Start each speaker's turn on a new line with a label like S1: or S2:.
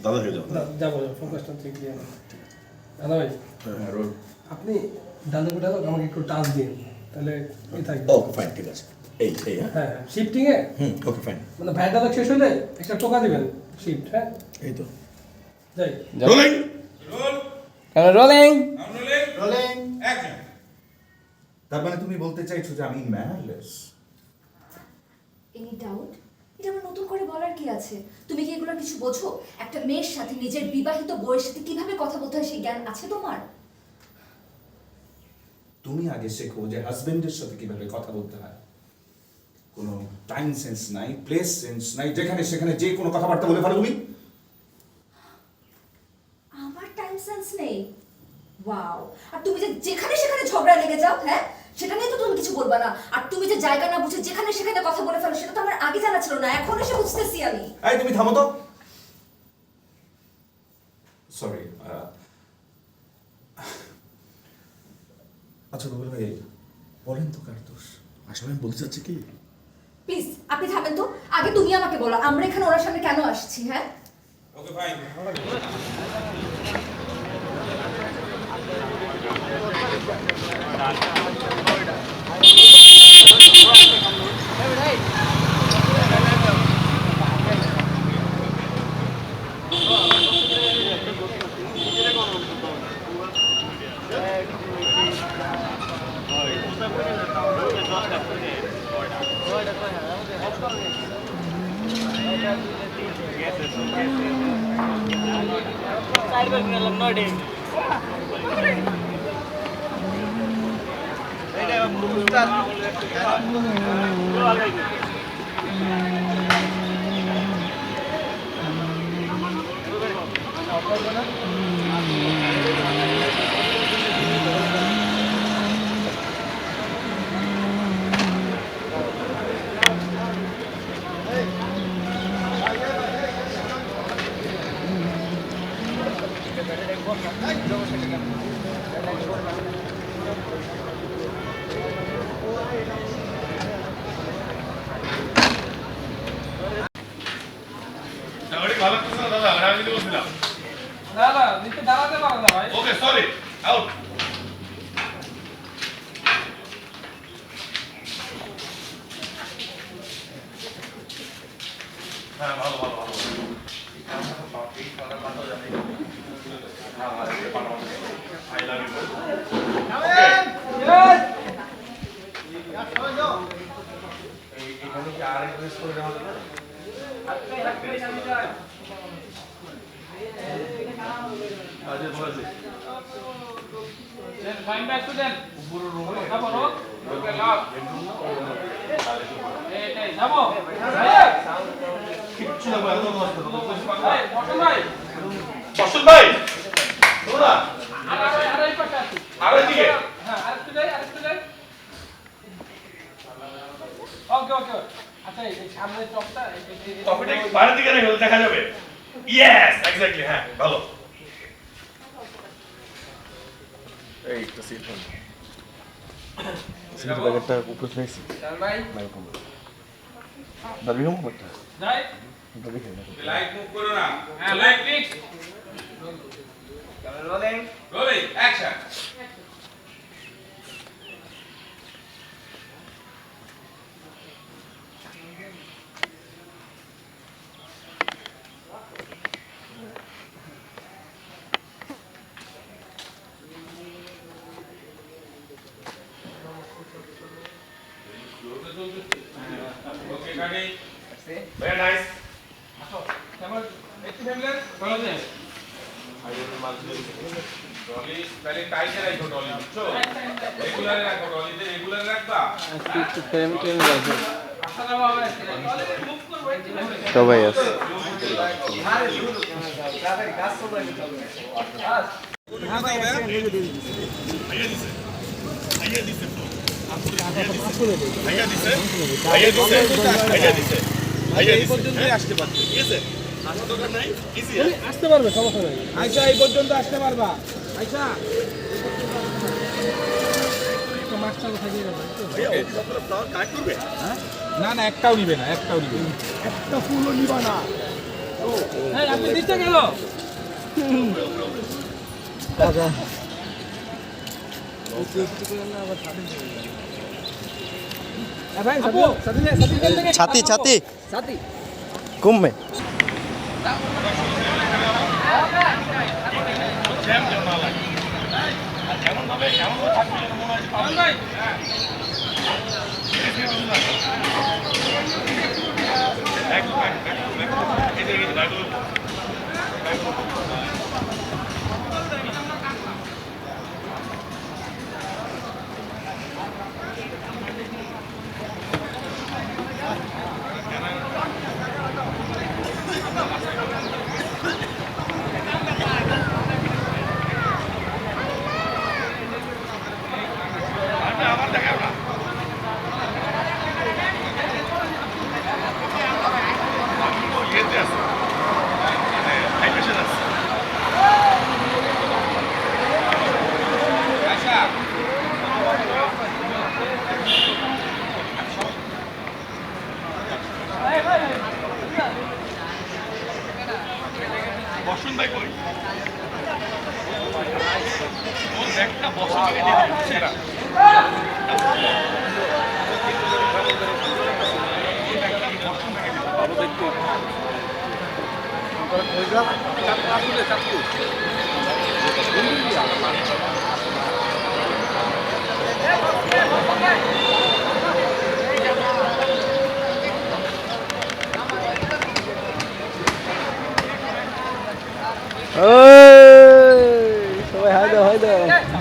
S1: দাদা হয়ে যাও
S2: যাবো ফোকাসটা ঠিক দিয়ে দাদা ভাই আপনি ডানে উঠালো আমাকে একটু টাচ দিন তাহলে এই থাকবে
S1: ওকে ফাইন ঠিক আছে এই এই
S2: হ্যাঁ শিফটিং এ
S1: ওকে ফাইন
S2: মানে ভাই দাদা শেষ হলে একটা টোকা দিবেন শিফট হ্যাঁ
S1: এই তো
S2: যাই
S1: rolling
S3: camera rolling
S4: rolling action. তার মানে তুমি বলতে চাইছো যে আমি ম্যানারলেস?
S5: Any doubt? এটা আমার নতুন করে বলার কি আছে? তুমি কি এগুলো কিছু বোঝো? একটা মেয়ের সাথে নিজের বিবাহিত বউয়ের সাথে কিভাবে কথা বলতে হয় সেই জ্ঞান আছে তোমার?
S4: তুমি আগে শেখো যে হাজবেন্ডের সাথে কিভাবে কথা বলতে হয়। কোনো টাইম সেন্স নাই, প্লেস সেন্স নাই, যেখানে সেখানে যে কোনো কথাবার্তা বলে ফেলো তুমি।
S5: আমার টাইম সেন্স নেই? ওয়াও! আর তুমি যে যেখানে সেখানে ঝগড়া লেগে যাও, হ্যাঁ? সেটা নিয়ে তো তুমি কিছু বলবা না। আর তুমি যে জায়গা না বুঝে যেখানে সেখানে কথা বলে ফেলো সেটা তো আমার আগে জানা ছিল না, এখন এসে বুঝতেছি আমি।
S4: এই তুমি থামো তো। সরি। আচ্ছা বাবুল ভাই বলেন তো কার দোষ?
S1: আসলে আমি বলতে চাচ্ছি কি
S5: প্লিজ আপনি থামেন তো। আগে তুমি আমাকে বলো আমরা এখানে ওনার সামনে কেন আসছি, হ্যাঁ?
S6: Okay fine. ভালো করছো দাদা, আমি তো বলছিলাম
S2: দাদা নিচে দাঁড়াতে পারো না ভাই
S6: ওকে সরি আউট। হ্যাঁ ভালো ভালো ভালো আই লাভ ইউ। এখানে কি আর রিকোয়েস্ট করে দেওয়া যাবে? আজ বলেছে
S2: দেন ফাইন ব্যাক টু দেন পুরো রুমে যাবো ওকে লাভ এই যাবো
S6: কিচ্ছু না ভাই, এত কষ্ট
S2: ভাই বসুন ভাই
S6: বসুন ভাই তোরা
S2: আর এই পাশে আছি
S6: আর এদিকে
S2: হ্যাঁ আরেকটু যাই ওকে ওকে আচ্ছা এই সামনের চকটা
S6: টপিকটা একটু বাইরের দিকে রেখে দেখা যাবে। ইয়েস এক্স্যাক্টলি হ্যাঁ ভালো।
S1: এই তো সিট ফোন সিট ব্যাগটা উপরে ফেলেছি
S2: চল ভাই
S1: দাবি হোম করতে
S2: যাই
S1: দাবি খেয়ে
S6: লাইট মুভ করো না।
S2: হ্যাঁ light fix
S3: camera rolling
S6: rolling action. Okay গানি ভেরি নাইস।
S2: কেমন একটু ফ্যামিলিয়ার ভালো আছে
S6: ডলি তাহলে টাইটে রাখো ডলি বুঝছো? রেগুলারে রাখো ডলিতে রেগুলার রাখবা।
S3: একটু ফ্রেম টেম রাখো
S2: আসলে বাবা মুভ করব
S3: সবাই আছে
S2: আসতে পারবে সমস্যা নাই
S7: আয়শা এই পর্যন্ত আসতে পারবা? আয়শা
S2: মাছটা থাকিয়ে যাবে
S7: না না একটাও নিবে না, একটাও নিবে না, একটা ফুলও নিবা না।
S2: হ্যাঁ
S7: আপনি দিতে গেল ভাই
S3: ছাতি ছাতি কুম মে
S6: বসুন ভাই কই ওর একটা বসুন থেকে দিয়ে দিচ্ছে না
S3: সবাই হাই দাও